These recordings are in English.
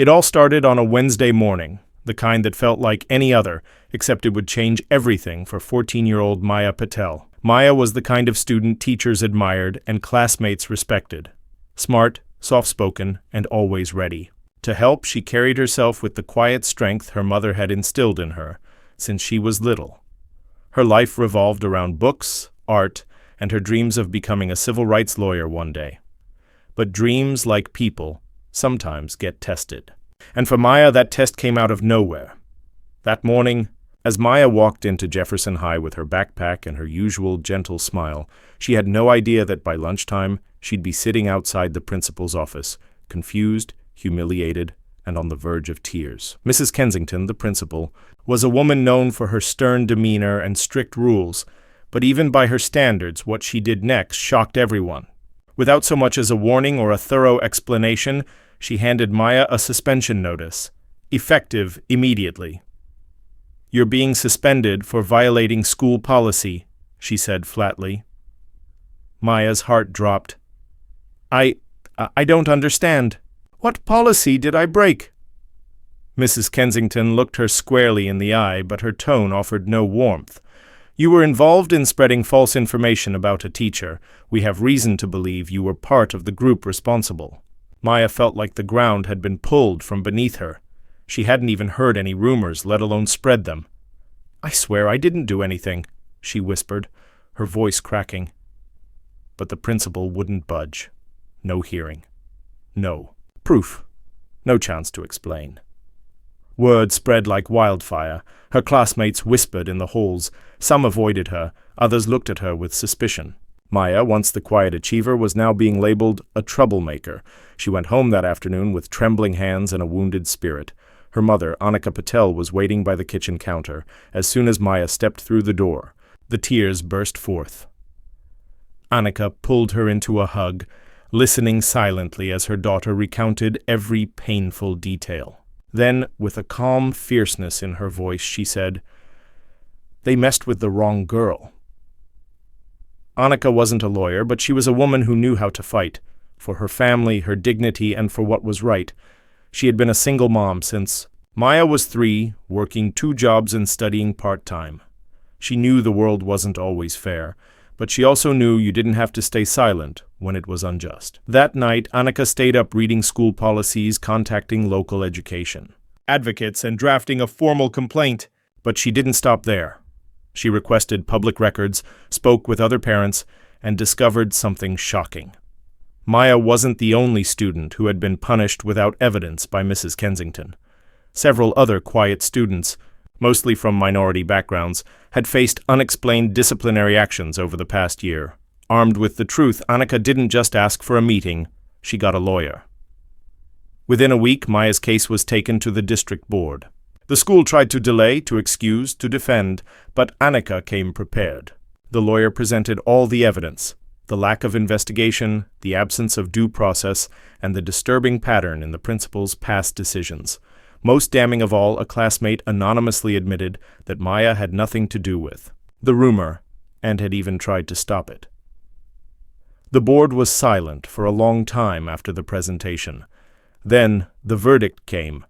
It all started on a Wednesday morning, the kind that felt like any other, except it would change everything for 14-year-old Maya Patel. Maya was the kind of student teachers admired and classmates respected. Smart, soft-spoken, and always ready. To help, she carried herself with the quiet strength her mother had instilled in her since she was little. Her life revolved around books, art, and her dreams of becoming a civil rights lawyer one day. But dreams, like people, sometimes get tested. And for Maya, that test came out of nowhere. That morning, as Maya walked into Jefferson High with her backpack and her usual gentle smile, she had no idea that by lunchtime she'd be sitting outside the principal's office, confused, humiliated, and on the verge of tears. Mrs. Kensington, the principal, was a woman known for her stern demeanor and strict rules, but even by her standards, what she did next shocked everyone. Without so much as a warning or a thorough explanation, she handed Maya a suspension notice, effective immediately. "You're being suspended for violating school policy," she said flatly. Maya's heart dropped. I don't understand. What policy did I break?" Mrs. Kensington looked her squarely in the eye, but her tone offered no warmth. "You were involved in spreading false information about a teacher. We have reason to believe you were part of the group responsible." Maya felt like the ground had been pulled from beneath her. She hadn't even heard any rumors, let alone spread them. "I swear I didn't do anything," she whispered, her voice cracking. But the principal wouldn't budge. No hearing. No proof. No chance to explain. Word spread like wildfire. Her classmates whispered in the halls. Some avoided her, others looked at her with suspicion. Maya, once the quiet achiever, was now being labeled a troublemaker. She went home that afternoon with trembling hands and a wounded spirit. Her mother, Annika Patel, was waiting by the kitchen counter. As soon as Maya stepped through the door, the tears burst forth. Annika pulled her into a hug, listening silently as her daughter recounted every painful detail. Then, with a calm fierceness in her voice, she said, "They messed with the wrong girl." Annika wasn't a lawyer, but she was a woman who knew how to fight, for her family, her dignity, and for what was right. She had been a single mom since Maya was 3, working 2 jobs and studying part-time. She knew the world wasn't always fair, but she also knew you didn't have to stay silent when it was unjust. That night, Annika stayed up reading school policies, contacting local education advocates, and drafting a formal complaint. But she didn't stop there. She requested public records, spoke with other parents, and discovered something shocking. Maya wasn't the only student who had been punished without evidence by Mrs. Kensington. Several other quiet students, mostly from minority backgrounds, had faced unexplained disciplinary actions over the past year. Armed with the truth, Annika didn't just ask for a meeting, she got a lawyer. Within a week, Maya's case was taken to the district board. The school tried to delay, to excuse, to defend, but Annika came prepared. The lawyer presented all the evidence: the lack of investigation, the absence of due process, and the disturbing pattern in the principal's past decisions. Most damning of all, a classmate anonymously admitted that Maya had nothing to do with the rumor and had even tried to stop it. The board was silent for a long time after the presentation. Then the verdict came.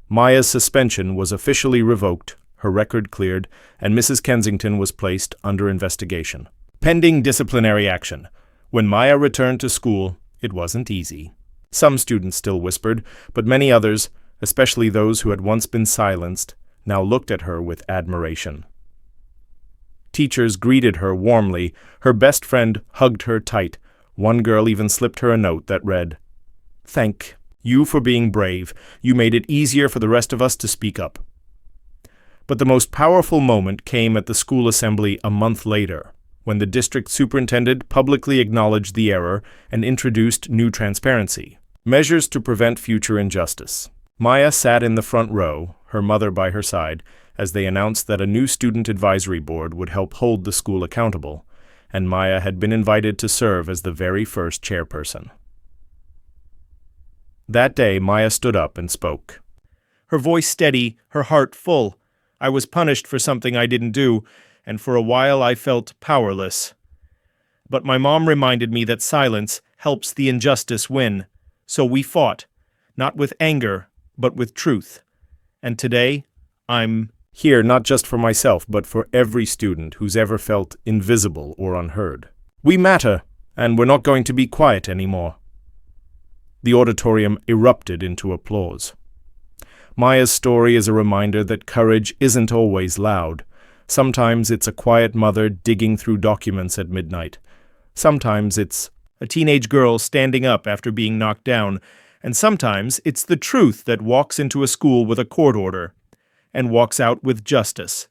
Maya's suspension was officially revoked, her record cleared, and Mrs. Kensington was placed under investigation. Pending disciplinary action. When Maya returned to school, it wasn't easy. Some students still whispered, but many others, especially those who had once been silenced, now looked at her with admiration. Teachers greeted her warmly. Her best friend hugged her tight. One girl even slipped her a note that read, "Thank you for being brave. You made it easier for the rest of us to speak up." But the most powerful moment came at the school assembly a month later, when the district superintendent publicly acknowledged the error and introduced new transparency, measures to prevent future injustice. Maya sat in the front row, her mother by her side, as they announced that a new student advisory board would help hold the school accountable, and Maya had been invited to serve as the very first chairperson. That day, Maya stood up and spoke. Her voice steady, her heart full. "I was punished for something I didn't do, and for a while I felt powerless. But my mom reminded me that silence helps the injustice win. So we fought, not with anger, but with truth. And today, I'm here not just for myself, but for every student who's ever felt invisible or unheard. We matter, and we're not going to be quiet anymore. The auditorium erupted into applause. Maya's story is a reminder that courage isn't always loud. Sometimes it's a quiet mother digging through documents at midnight. Sometimes it's a teenage girl standing up after being knocked down. And sometimes it's the truth that walks into a school with a court order and walks out with justice.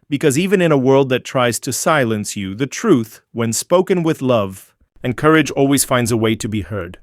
Because even in a world that tries to silence you, the truth, when spoken with love and courage, always finds a way to be heard.